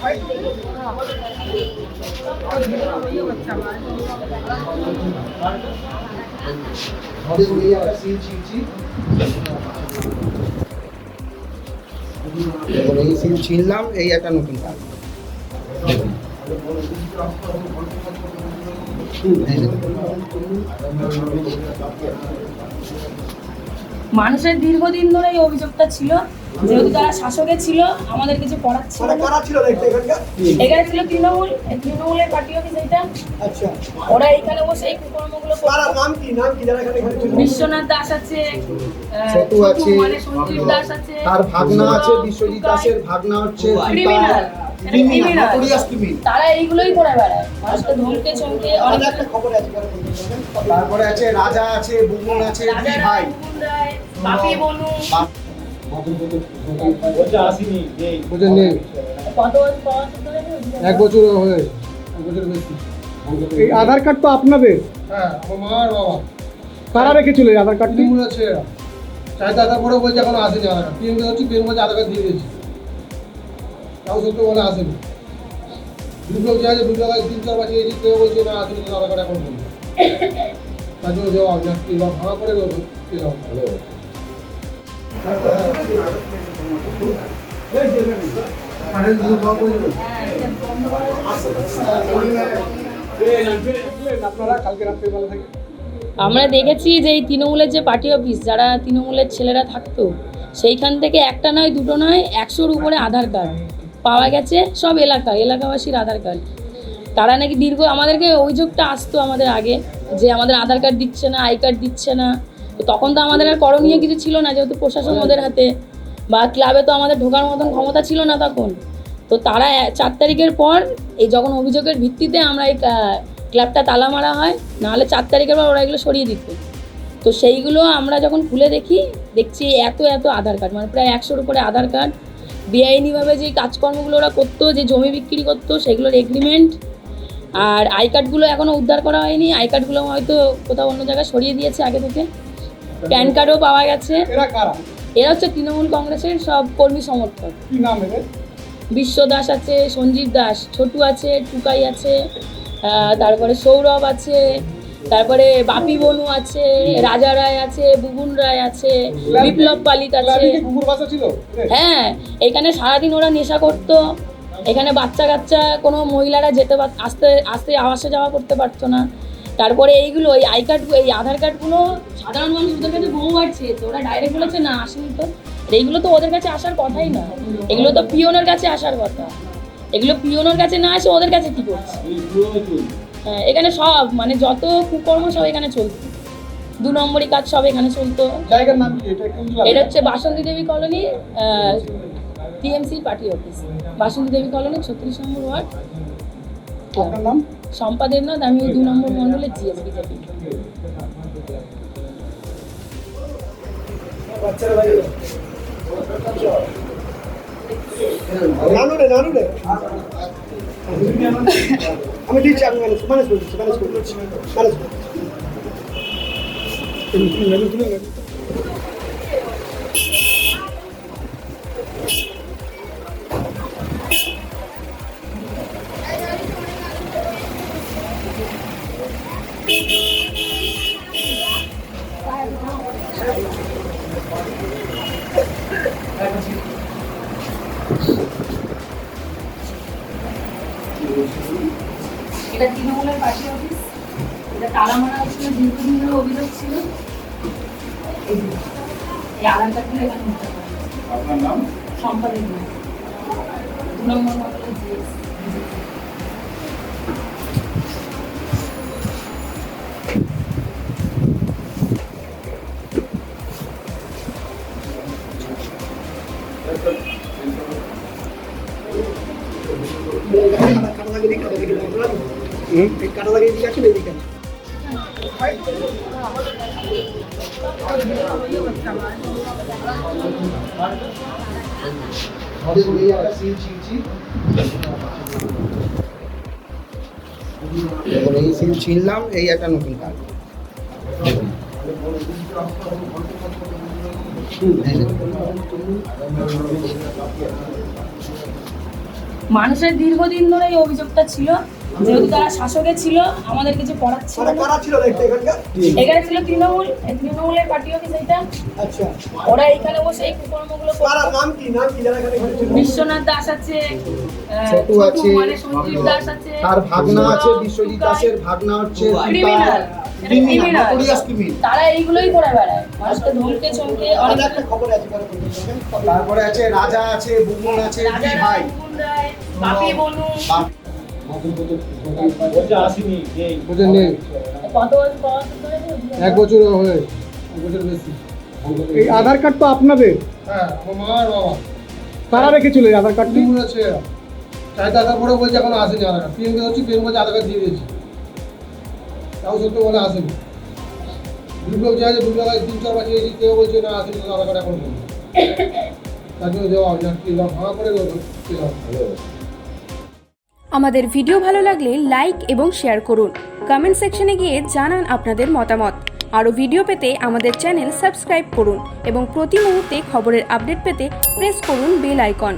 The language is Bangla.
এই সিল ছিনলাম, এই একটা নতুন কাজ। মানুষের দীর্ঘদিন ধরে এই অভিযোগটা ছিল, যেহেতু তারা শাসকে ছিল, আমাদের কিছু করার ছিল না। এখানে ছিল তৃণমূল, তৃণমূলের পার্টি অফিস এটা। আচ্ছা, ওরা এইখানে বসে এই কুকর্মগুলো করতো। নাম কি যারা এখানে বিশ্বনাথ দাস আছে, ছোটু আছে, মানে সঞ্জীব দাস আছে, তার ভাগনা আছে, বিশ্বজিৎ দাসের ভাগনা হচ্ছে ক্রিমিনাল। ক্রিমিনাল। তারা এইগুলোই করে বেড়ায়, মানুষকে ধমকে চমকে। অনেক একটা খবর আছে, তারপরে আছে রাজা আছে, বুমন আছে, দুই ভাই। বাপি বনু কত এক বছর হয়ে, এক বছর বেশি। এই আধার কার্ড তো আপনাদের? হ্যাঁ, আমার মা আর বাবা। কারা রেখেছিল এই আধার কার্ডটি? বলেছে চাইতে আধার করে বলছে এখনো আসেনি আধার কার্ড। পিএম হচ্ছে, পিএম বলছে আধার কার্ড দিয়ে দিয়েছি, তাও সত্য বলে আসেনি। দুটো জায়গায় 3-4 বার চেয়েছি, কেউ বলছে না আসেনি, আধার কার্ড এখন বলছে। তার জন্য দেওয়া ভাঙা করে দেবো। আপনারা কালকে রাত্রিবেলা থেকে আমরা দেখেছি যে এই তৃণমূলের যে পার্টি অফিস, যারা তৃণমূলের ছেলেরা থাকতো, সেইখান থেকে একটা নয় দুটো নয় 100-র উপরে আধার কার্ড পাওয়া গেছে। সব এলাকাবাসীর আধার কার্ড। তারা নাকি আমাদেরকে অভিযোগটা আসতো আমাদের আগে, যে আমাদের আধার কার্ড দিচ্ছে না, আই কার্ড দিচ্ছে না। তো তখন তো আমাদের আর করণীয় কিছু ছিল না, যেহেতু প্রশাসন ওদের হাতে, বা ক্লাবে তো আমাদের ঢোকার মতন ক্ষমতা ছিল না তখন। তো তারা 4 তারিখের পর এই যখন অভিযোগের ভিত্তিতে আমরা এই ক্লাবটা তালা মারা হয়, নাহলে 4 তারিখের পর ওরা এগুলো সরিয়ে দিত। তো সেইগুলো আমরা যখন খুলে দেখছি এত আধার কার্ড, মানে প্রায় 100-র উপরে আধার কার্ড। বেআইনিভাবে যে কাজকর্মগুলো ওরা করতো, যে জমি বিক্রি করতো, সেগুলোর এগ্রিমেন্ট। আর আই কার্ডগুলো এখনও উদ্ধার করা হয়নি, আই কার্ডগুলো হয়তো কোথাও অন্য জায়গায় সরিয়ে দিয়েছে আগে থেকে। প্যান কার্ডও পাওয়া গেছে। এরা কারা? এরা হচ্ছে তৃণমূল কংগ্রেসের সব কর্মী সমর্থক। কি নাম এদের? বিশ্ব দাস আছে, সঞ্জীব দাস, ছোটু আছে, টুকাই আছে, তারপরে সৌরভ আছে, তারপরে বাপি বনু আছে, রাজা রায় আছে, বুবুন রায় আছে, বিপ্লব পালিত আছে। কুকুর বাসা ছিল? হ্যাঁ, এখানে সারাদিন ওরা নেশা করতো। এখানে বাচ্চা কাচ্চা কোনো মহিলারা আসতে আসা যাওয়া করতে পারতো না। তারপরে এইগুলো, এই আই কার্ড, এই আধার কার্ডগুলো সাধারণ মানুষ ওদের কাছে বহুবার চেয়েছে, ওরা ডাইরেক্ট বলেছে না আসেনি। তো এইগুলো তো ওদের কাছে আসার কথাই না, এগুলো তো পিওনের কাছে আসার কথা। এগুলো পিওনের কাছে না আসে ওদের কাছে কী করছে? হ্যাঁ, এখানে সব মানে যত কুকর্ম সব এখানে চলতো, 2 নম্বরই কাজ সব এখানে চলতো। জায়গার নাম কি? এটা হচ্ছে বাসন্তী দেবী কলোনি, টিএমসির পার্টি অফিস। বাসন্তী দেবী কলোনি 36 নম্বর ওয়ার্ড। আপনার নাম? শম্পা দেবনাথ, আমি 2 নম্বর মণ্ডলের জিএস বিজেপি। আমি দিচ্ছি, আমি ম্যানেজ করছি। এটা তৃণমূলের পার্টি অফিস, এটা তালা মারা হচ্ছিল, দীর্ঘদিন ধরে অভিযোগ ছিল। এই আধার কার্ডগুলো এখানে নিতে পারে। আপনার নাম? শম্পা দেবনাথ, 2 নম্বর মণ্ডলের জিএস। কাটা লাগিয়ে দিকে আছে, এদিকে এই সিল ছিনলাম, এই একটা নতুন কাজ। মানুষের দীর্ঘদিন ধরে এই অভিযোগটা ছিল, যেহেতু তারা শাসকে ছিল, আমাদের কিছু করার ছিল মানে না। কারা ছিল দেখতে এখানকার? এখানে ছিল তৃণমূল, এই তৃণমূলের পার্টি অফিস এইটা। আচ্ছা, ওরা এখানে বসে এই কুকর্মগুলো কারা? করতো। নাম কি যারা এখানে ঘটেছিল? বিশ্বনাথ দাস আছে, ছোটু আছে, মানে সঞ্জীব দাস আছে, তার ভাগনা আছে, বিশ্বজিৎ দাসের ভাগনা হচ্ছে ক্রিমিনাল, ক্রিমিনাল, নোটোরিয়াস ক্রিমিনাল। তারা এইগুলোই করে বেড়ায়, মানুষকে ধমকে চমকে অনেক। একটা খবর আছে পরে বলবেন। তারপরে আছে রাজা আছে, বুমন আছে, দুই রাজা ভাই। রায়, মুকুল রায়, বাপি বনু, বলছে নেই, কত বছর ধরে তো? 1 বছর হয়ে, 1 বছর বেশি। এই আধার কার্ড তো আপনাদের, হ্যাঁ, আমার মা আর বাবা কারা রেখেছিল এই আধার কার্ডটি? তৃণমূল আছে, চাইতে আসার পরে বলছে এখনো আসেনি আধার কার্ড। পিএমকে হচ্ছে পিএম বলছে আধার কার্ড দিয়ে দিয়েছি, তাও সত্য বলে আসেনি। বিপ্লব যে আছে বিপ্লব 3-4 বার চেয়েছি, কেউ বলছে না আসেনি, আধার কার্ড এখন নেই। তার জন্য দেওয়া হয় না, কি ভাঙা করে দেবো। আমাদের ভিডিও ভালো লাগলে লাইক এবং শেয়ার করুন। কমেন্ট সেকশনে গিয়ে জানান আপনাদের মতামত। আরও ভিডিও পেতে আমাদের চ্যানেল সাবস্ক্রাইব করুন এবং প্রতি মুহূর্তে খবরের আপডেট পেতে প্রেস করুন বেল আইকন।